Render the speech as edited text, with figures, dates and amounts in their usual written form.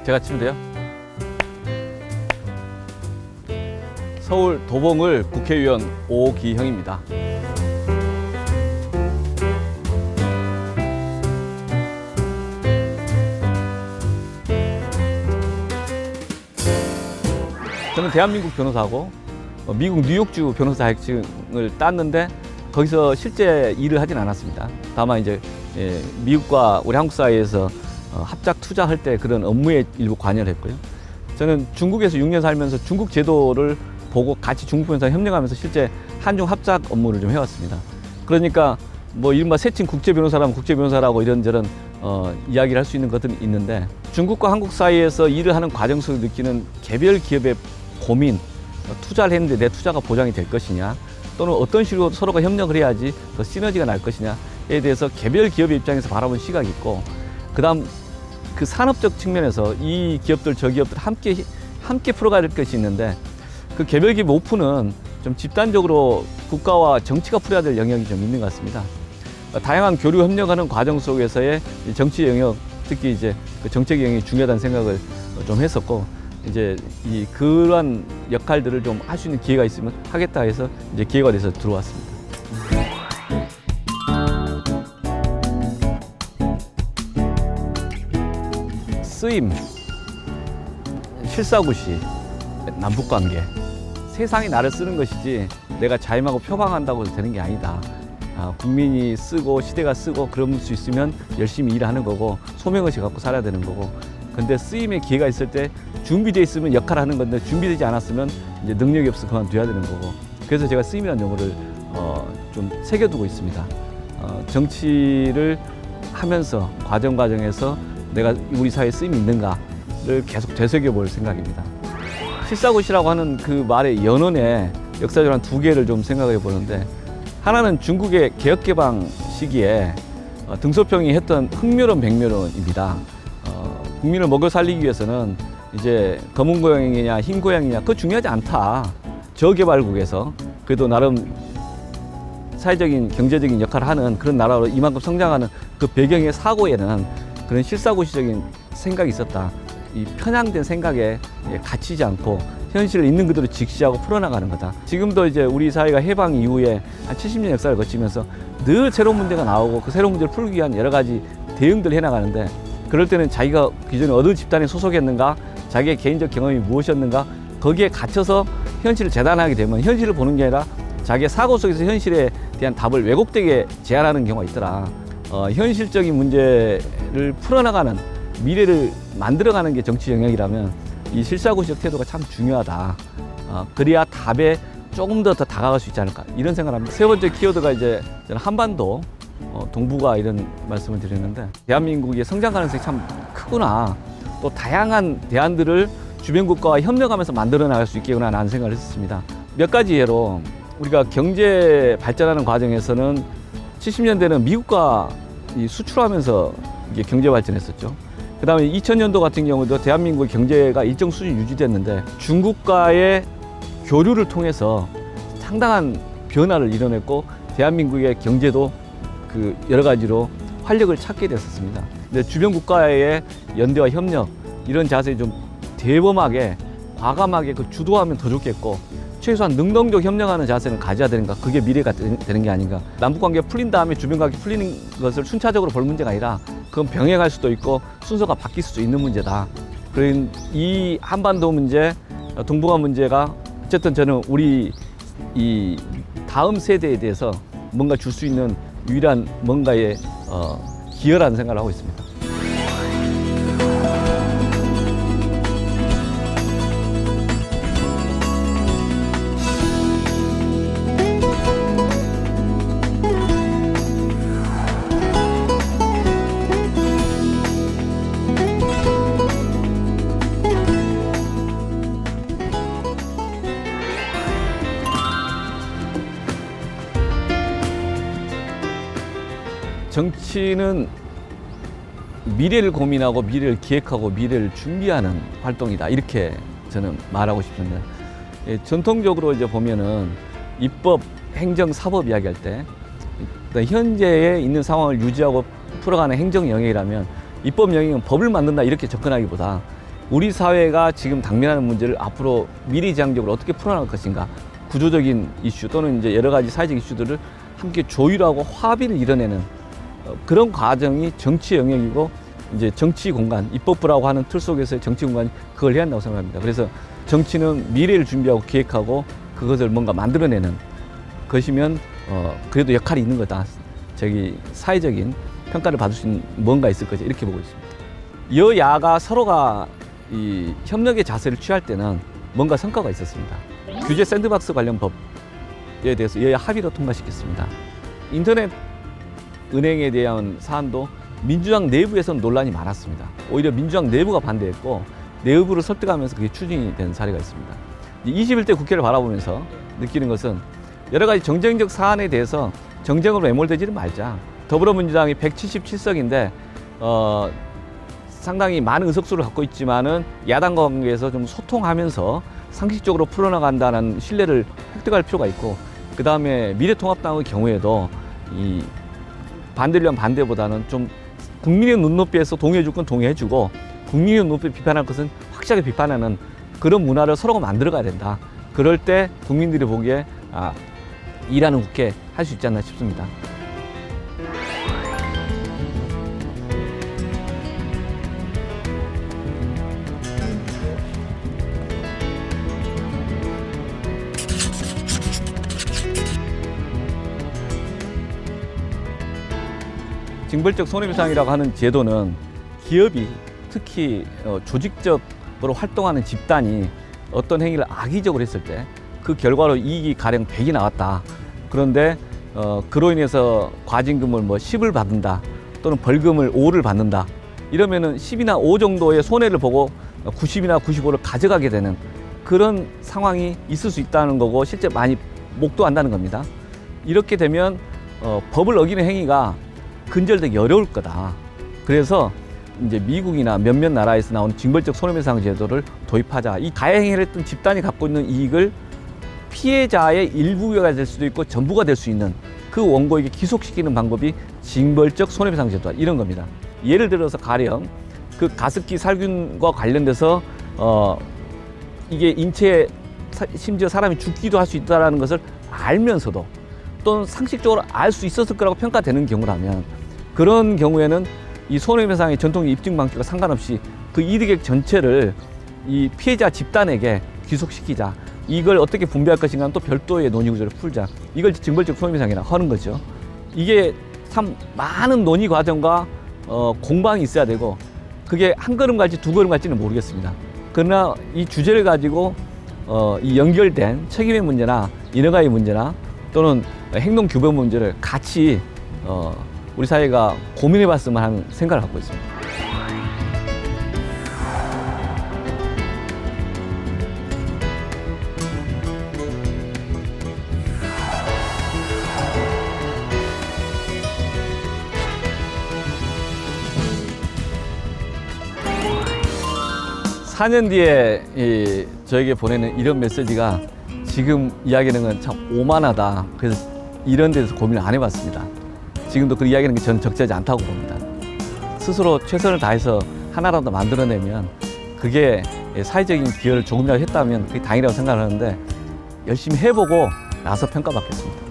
제가 치면 돼요? 서울 도봉을 국회의원 오기형입니다. 저는 대한민국 변호사고 미국 뉴욕주 변호사 자격증을 땄는데 거기서 실제 일을 하진 않았습니다. 다만 이제 미국과 우리 한국 사이에서 합작 투자할 때 그런 업무에 일부 관여를 했고요. 저는 중국에서 6년 살면서 중국 제도를 보고 같이 중국 변호사랑 협력하면서 실제 한중 합작 업무를 좀 해왔습니다. 그러니까 뭐 이른바 세친 국제 변호사라면 국제 변호사라고 이런저런 이야기를 할 수 있는 것들은 있는데 중국과 한국 사이에서 일을 하는 과정 속에 느끼는 개별 기업의 고민, 투자를 했는데 내 투자가 보장이 될 것이냐 또는 어떤 식으로 서로가 협력을 해야지 더 시너지가 날 것이냐에 대해서 개별 기업의 입장에서 바라보는 시각이 있고 그다음 그 산업적 측면에서 이 기업들 저 기업들 함께 풀어가야 될 것이 있는데 그 개별 기업 오픈은 좀 집단적으로 국가와 정치가 풀어야 될 영역이 좀 있는 것 같습니다. 다양한 교류 협력하는 과정 속에서의 정치 영역, 특히 이제 그 정책 영역이 중요하다는 생각을 좀 했었고 이제 그러한 역할들을 좀 할 수 있는 기회가 있으면 하겠다 해서 이제 기회가 돼서 들어왔습니다. 쓰임, 실사구시, 남북관계. 세상이 나를 쓰는 것이지 내가 자임하고 표방한다고 해서 되는 게 아니다. 국민이 쓰고 시대가 쓰고 그럴 수 있으면 열심히 일하는 거고 소명의식 갖고 살아야 되는 거고 근데 쓰임의 기회가 있을 때 준비되어 있으면 역할을 하는 건데 준비되지 않았으면 이제 능력이 없어 그만둬야 되는 거고 그래서 제가 쓰임이라는 용어를 좀 새겨두고 있습니다. 정치를 하면서 과정에서 내가 우리 사회에 쓰임이 있는가를 계속 되새겨볼 생각입니다. 실사구시라고 하는 그 말의 연원에 역사적으로 한 두 개를 좀 생각해 보는데 하나는 중국의 개혁개방 시기에 등소평이 했던 흑묘론 백묘론입니다. 국민을 먹여 살리기 위해서는 이제 검은 고양이냐 흰 고양이냐 그거 중요하지 않다. 저개발국에서 그래도 나름 사회적인 경제적인 역할을 하는 그런 나라로 이만큼 성장하는 그 배경의 사고에는 그런 실사구시적인 생각이 있었다. 이 편향된 생각에 갇히지 않고 현실을 있는 그대로 직시하고 풀어나가는 거다. 지금도 이제 우리 사회가 해방 이후에 한 70년 역사를 거치면서 늘 새로운 문제가 나오고 그 새로운 문제를 풀기 위한 여러 가지 대응들을 해나가는데 그럴 때는 자기가 기존에 어느 집단에 소속했는가 자기의 개인적 경험이 무엇이었는가 거기에 갇혀서 현실을 재단하게 되면 현실을 보는 게 아니라 자기의 사고 속에서 현실에 대한 답을 왜곡되게 제안하는 경우가 있더라. 현실적인 문제를 풀어나가는 미래를 만들어가는 게 정치 영역이라면 이 실사구시적 태도가 참 중요하다. 그래야 답에 조금 더 다가갈 수 있지 않을까 이런 생각을 합니다. 세 번째 키워드가 이제 저는 한반도 동북아 이런 말씀을 드렸는데 대한민국의 성장 가능성이 참 크구나. 또 다양한 대안들을 주변 국가와 협력하면서 만들어 나갈 수 있겠구나 라는 생각을 했었습니다. 몇 가지 예로 우리가 경제 발전하는 과정에서는 70년대는 미국과 수출하면서 이게 경제 발전했었죠. 그 다음에 2000년도 같은 경우도 대한민국의 경제가 일정 수준 유지됐는데 중국과의 교류를 통해서 상당한 변화를 이뤄냈고 대한민국의 경제도 그 여러 가지로 활력을 찾게 됐었습니다. 근데 주변 국가의 연대와 협력 이런 자세히 좀 대범하게 과감하게 그 주도하면 더 좋겠고 최소한 능동적 협력하는 자세는 가져야 되는가 그게 미래가 되는 게 아닌가. 남북관계가 풀린 다음에 주변관계 풀리는 것을 순차적으로 볼 문제가 아니라 그건 병행할 수도 있고 순서가 바뀔 수도 있는 문제다. 그런 이 한반도 문제, 동북아 문제가 어쨌든 저는 우리 이 다음 세대에 대해서 뭔가 줄 수 있는 유일한 뭔가의 기여라는 생각을 하고 있습니다. 정치는 미래를 고민하고 미래를 기획하고 미래를 준비하는 활동이다 이렇게 저는 말하고 싶은데 전통적으로 이제 보면은 입법, 행정, 사법 이야기할 때 현재에 있는 상황을 유지하고 풀어가는 행정 영역이라면 입법 영역은 법을 만든다 이렇게 접근하기보다 우리 사회가 지금 당면하는 문제를 앞으로 미래지향적으로 어떻게 풀어나갈 것인가, 구조적인 이슈 또는 이제 여러 가지 사회적 이슈들을 함께 조율하고 합의를 이뤄내는 그런 과정이 정치 영역이고, 이제 정치 공간, 입법부라고 하는 틀 속에서의 정치 공간이 그걸 해야 한다고 생각합니다. 그래서 정치는 미래를 준비하고 기획하고 그것을 뭔가 만들어내는 것이면 그래도 역할이 있는 거다. 사회적인 평가를 받을 수 있는 뭔가 있을 거지, 이렇게 보고 있습니다. 여야가 서로가 이 협력의 자세를 취할 때는 뭔가 성과가 있었습니다. 규제 샌드박스 관련 법에 대해서 여야 합의로 통과시켰습니다. 인터넷 은행에 대한 사안도 민주당 내부에서는 논란이 많았습니다. 오히려 민주당 내부가 반대했고 내부를 설득하면서 그게 추진이 된 사례가 있습니다. 21대 국회를 바라보면서 느끼는 것은 여러 가지 정쟁적 사안에 대해서 정쟁으로 매몰되지는 말자. 더불어민주당이 177석인데 상당히 많은 의석수를 갖고 있지만은 야당과 관계에서 좀 소통하면서 상식적으로 풀어나간다는 신뢰를 획득할 필요가 있고, 그 다음에 미래통합당의 경우에도 이 반대를 위한 반대보다는 좀 국민의 눈높이에서 동의해줄 건 동의해주고 국민의 눈높이 비판할 것은 확실하게 비판하는 그런 문화를 서로가 만들어가야 된다. 그럴 때 국민들이 보기에 일하는 국회 할 수 있지 않나 싶습니다. 징벌적 손해배상이라고 하는 제도는 기업이 특히 조직적으로 활동하는 집단이 어떤 행위를 악의적으로 했을 때 그 결과로 이익이 가령 100이 나왔다. 그런데 그로 인해서 과징금을 10을 받는다 또는 벌금을 5를 받는다. 이러면은 10이나 5 정도의 손해를 보고 90이나 95를 가져가게 되는 그런 상황이 있을 수 있다는 거고, 실제 많이 목도한다는 겁니다. 이렇게 되면 법을 어기는 행위가 근절되기 어려울 거다. 그래서 이제 미국이나 몇몇 나라에서 나오는 징벌적 손해배상 제도를 도입하자. 이 가해행위를 했던 집단이 갖고 있는 이익을 피해자의 일부가 될 수도 있고 전부가 될 수 있는 그 원고에게 기속시키는 방법이 징벌적 손해배상 제도다, 이런 겁니다. 예를 들어서 가령 그 가습기 살균과 관련돼서 이게 인체에 심지어 사람이 죽기도 할 수 있다는 것을 알면서도 또는 상식적으로 알 수 있었을 거라고 평가되는 경우라면, 그런 경우에는 이 손해배상의 전통 입증 방식과 상관없이 그 이득액 전체를 이 피해자 집단에게 귀속시키자. 이걸 어떻게 분배할 것인가는 또 별도의 논의 구조를 풀자. 이걸 징벌적 손해배상이라고 하는 거죠. 이게 참 많은 논의 과정과 공방이 있어야 되고, 그게 한 걸음 갈지 두 걸음 갈지는 모르겠습니다. 그러나 이 주제를 가지고 이 연결된 책임의 문제나 인허가의 문제나 또는 행동 규범 문제를 같이 우리 사회가 고민해 봤으면 하는 생각을 갖고 있습니다. 4년 뒤에 저에게 보내는 이런 메시지가 지금 이야기하는 건 참 오만하다. 그래서 이런 데서 고민을 안 해봤습니다. 지금도 그 이야기하는 게 저는 적절하지 않다고 봅니다. 스스로 최선을 다해서 하나라도 만들어내면 그게 사회적인 기여를 조금이라도 했다면 그게 다행이라고 생각하는데, 열심히 해보고 나서 평가받겠습니다.